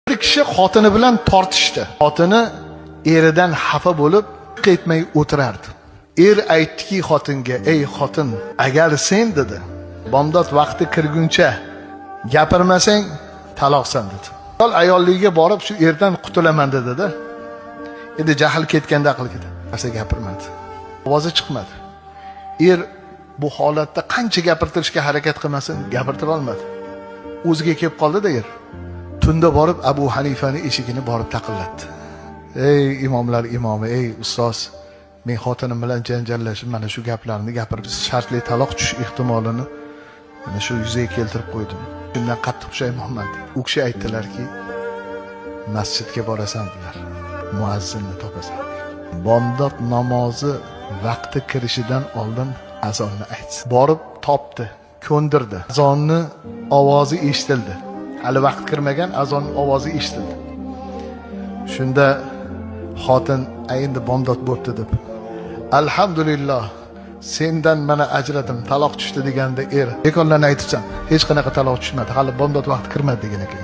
Bir kishi xotini bilan tortishdi. Xotini eridan xafa bo'lib, ketmay o'tirardi. Er aytdiki xotinga: "Ey xotin, agar sen dedi, bomdod vaqti kirguncha gapirmasang, taloqsan" dedi. Ayolligiga borib shu erdan qutulaman dedi-da. Endi jahl ketganda aql ketadi. Narsa gapirmadi. Ovozi chiqmadi. Er bu holatda qancha gapirtirishga harakat qilmasin, gapirtira olmadi. O'ziga kelib qoldi-da er. Tunda borib Abu Hanifani eshigini borib taqillatdi. "Ey imomlar imomi, ey ustoz, men xotinim bilan janjallashib mana shu gaplarni gapirib shartli taloq tushish ehtimolini mana shu yuzaga keltirib qo'ydim. Shundan qattiq pushaymonman." U kishi aytdilarki, "Masjidga borasan dedilar. Muazzinni topasan." Bomdod namozi vaqti kirishidan oldin azonni aytdi. Borib topdi, ko'ndirdi. Azonni ovozi eshitildi. Hali vaqt kirmagan, azon ovozi eshitildi. Shunda xotin endi bomdod bo'pti deb, "Alhamdulillah, sendan mana ajradim, taloq tushdi" deganda er, "Bekorlarni aytibsan, hech qanaqa taloq tushmadi, hali bomdod vaqti kirmadi" degan ekan.